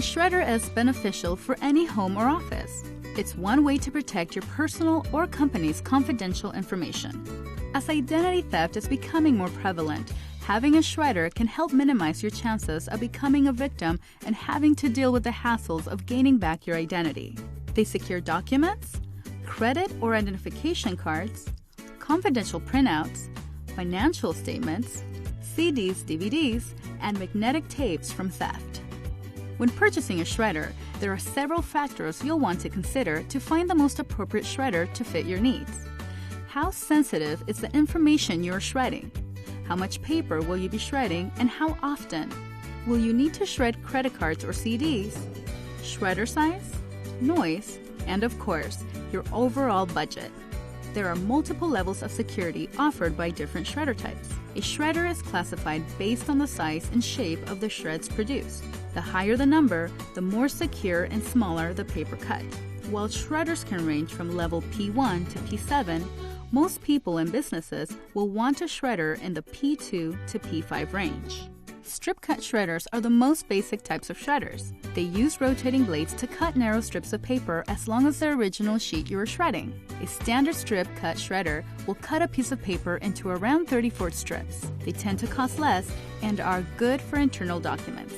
shredder is beneficial for any home or office. It's one way to protect your personal or company's confidential information. As identity theft is becoming more prevalent, having a shredder can help minimize your chances of becoming a victim and having to deal with the hassles of gaining back your identity. They secure documents, credit or identification cards, confidential printouts, financial statements, CDs, DVDs, and magnetic tapes from theft. When purchasing a shredder, there are several factors you'll want to consider to find the most appropriate shredder to fit your needs. How sensitive is the information you're shredding? How much paper will you be shredding and how often? Will you need to shred credit cards or CDs? Shredder size, noise, and of course, your overall budget. There are multiple levels of security offered by different shredder types. A shredder is classified based on the size and shape of the shreds produced. The higher the number, the more secure and smaller the paper cut. While shredders can range from level P1 to P7, most people and businesses will want a shredder in the P2 to P5 range. Strip cut shredders are the most basic types of shredders. They use rotating blades to cut narrow strips of paper as long as the original sheet you are shredding. A standard strip cut shredder will cut a piece of paper into around 34 strips. They tend to cost less and are good for internal documents.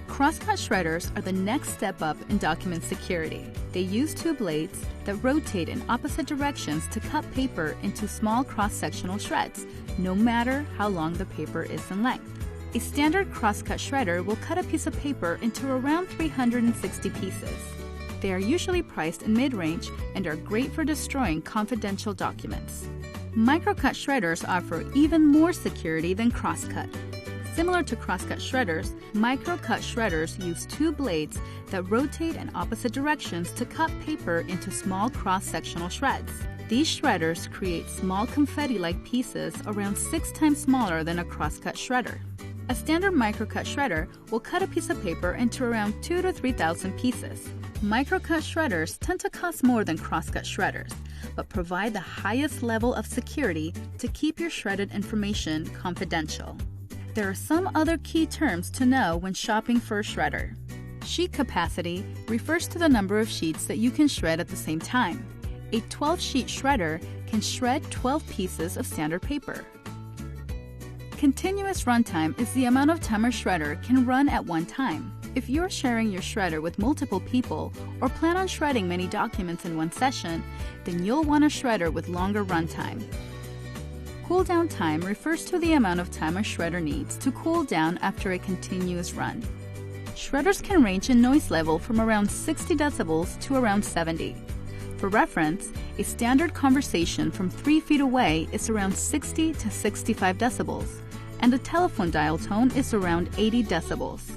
Cross-cut shredders are the next step up in document security. They use two blades that rotate in opposite directions to cut paper into small cross-sectional shreds, no matter how long the paper is in length. A standard cross-cut shredder will cut a piece of paper into around 360 pieces. They are usually priced in mid-range and are great for destroying confidential documents. Micro-cut shredders offer even more security than cross-cut. Similar to cross-cut shredders, micro-cut shredders use two blades that rotate in opposite directions to cut paper into small cross-sectional shreds. These shredders create small confetti-like pieces around 6 times smaller than a cross-cut shredder. A standard micro-cut shredder will cut a piece of paper into around 2,000 to 3,000 pieces. Micro-cut shredders tend to cost more than cross-cut shredders, but provide the highest level of security to keep your shredded information confidential. There are some other key terms to know when shopping for a shredder. Sheet capacity refers to the number of sheets that you can shred at the same time. A 12-sheet shredder can shred 12 pieces of standard paper. Continuous runtime is the amount of time a shredder can run at one time. If you're sharing your shredder with multiple people or plan on shredding many documents in one session, then you'll want a shredder with longer runtime. Cool-down time refers to the amount of time a shredder needs to cool down after a continuous run. Shredders can range in noise level from around 60 decibels to around 70. For reference, a standard conversation from 3 feet away is around 60 to 65 decibels, and a telephone dial tone is around 80 decibels.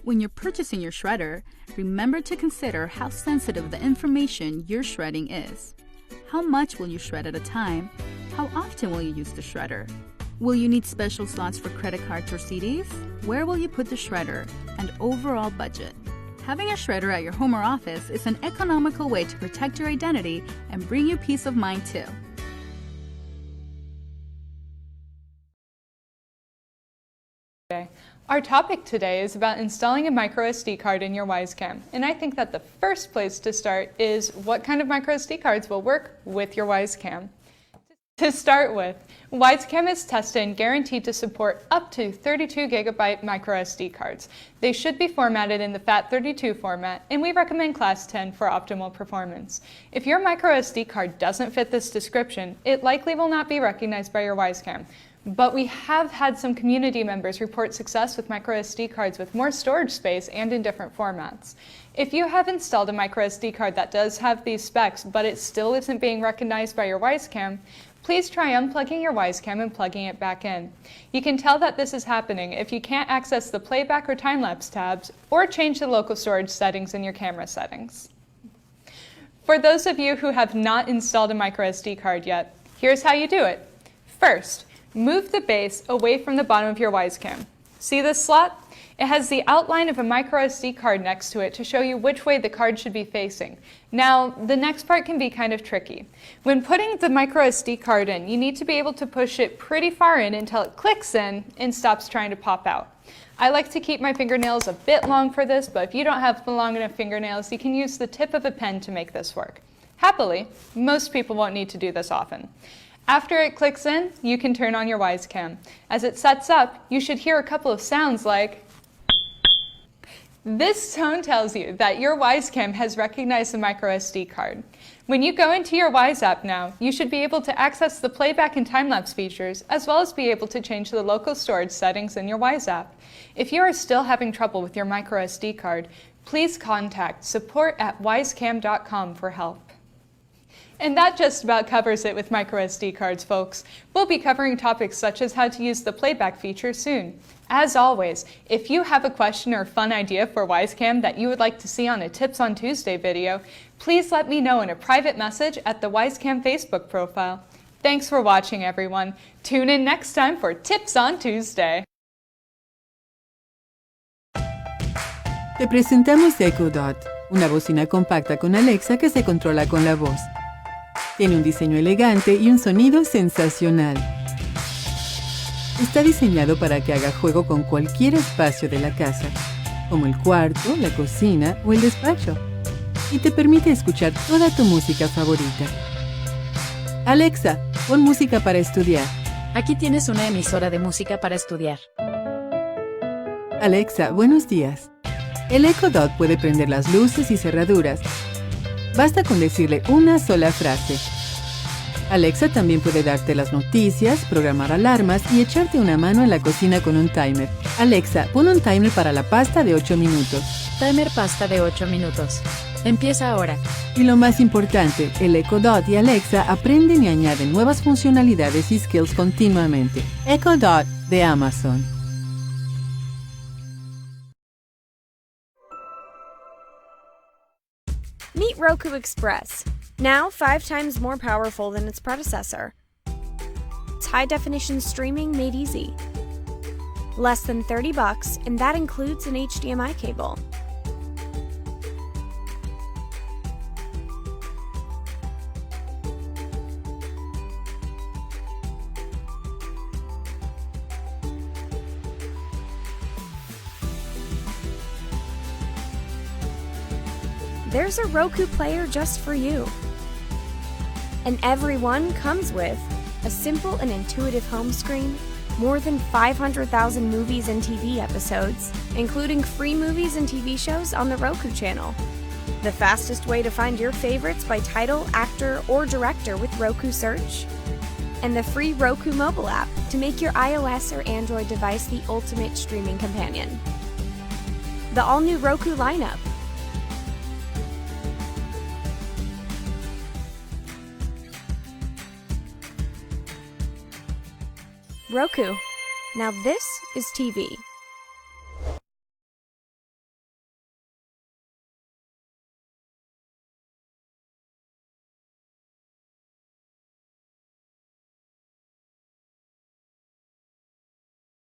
When you're purchasing your shredder, remember to consider how sensitive the information you're shredding is. How much will you shred at a time? How often will you use the shredder? Will you need special slots for credit cards or CDs? Where will you put the shredder? And overall budget. Having a shredder at your home or office is an economical way to protect your identity and bring you peace of mind too. Our topic today is about installing a micro SD card in your Wyze Cam, and I think that the first place to start is what kind of micro SD cards will work with your Wyze Cam. To start with, Wyze Cam is tested and guaranteed to support up to 32 GB micro SD cards. They should be formatted in the FAT32 format, and we recommend class 10 for optimal performance. If your micro SD card doesn't fit this description, it likely will not be recognized by your Wyze Cam. But we have had some community members report success with micro SD cards with more storage space and in different formats. If you have installed a micro SD card that does have these specs, but it still isn't being recognized by your Wyze Cam, please try unplugging your Wyze Cam and plugging it back in. You can tell that this is happening if you can't access the playback or time-lapse tabs or change the local storage settings in your camera settings. For those of you who have not installed a micro SD card yet, here's how you do it. First, move the base away from the bottom of your Wyze Cam. See this slot? It has the outline of a microSD card next to it to show you which way the card should be facing. Now, the next part can be kind of tricky. When putting the microSD card in, you need to be able to push it pretty far in until it clicks in and stops trying to pop out. I like to keep my fingernails a bit long for this, but if you don't have long enough fingernails, you can use the tip of a pen to make this work. Happily, most people won't need to do this often. After it clicks in, you can turn on your Wyze Cam. As it sets up, you should hear a couple of sounds like... This tone tells you that your Wyze Cam has recognized the microSD card. When you go into your Wyze app now, you should be able to access the playback and time-lapse features, as well as be able to change the local storage settings in your Wyze app. If you are still having trouble with your microSD card, please contact support@wyzecam.com for help. And that just about covers it with microSD cards, folks. We'll be covering topics such as how to use the playback feature soon. As always, if you have a question or fun idea for Wyze Cam that you would like to see on a Tips on Tuesday video, please let me know in a private message at the Wyze Cam Facebook profile. Thanks for watching, everyone. Tune in next time for Tips on Tuesday. Te presentamos Echo Dot, una bocina compacta con Alexa que se controla con la voz. Tiene un diseño elegante y un sonido sensacional. Está diseñado para que haga juego con cualquier espacio de la casa, como el cuarto, la cocina o el despacho, y te permite escuchar toda tu música favorita. Alexa, pon música para estudiar. Aquí tienes una emisora de música para estudiar. Alexa, buenos días. El Echo Dot puede prender las luces y cerraduras. Basta con decirle una sola frase. Alexa también puede darte las noticias, programar alarmas y echarte una mano en la cocina con un timer. Alexa, pon un timer para la pasta de 8 minutos. Timer pasta de 8 minutos. Empieza ahora. Y lo más importante, el Echo Dot y Alexa aprenden y añaden nuevas funcionalidades y skills continuamente. Echo Dot de Amazon. Meet Roku Express, now 5 times more powerful than its predecessor. It's high-definition streaming made easy. Less than $30, and that includes an HDMI cable. There's a Roku player just for you. And every one comes with a simple and intuitive home screen, more than 500,000 movies and TV episodes, including free movies and TV shows on the Roku channel. The fastest way to find your favorites by title, actor, or director with Roku Search. And the free Roku mobile app to make your iOS or Android device the ultimate streaming companion. The all-new Roku lineup. Roku. Now this is TV.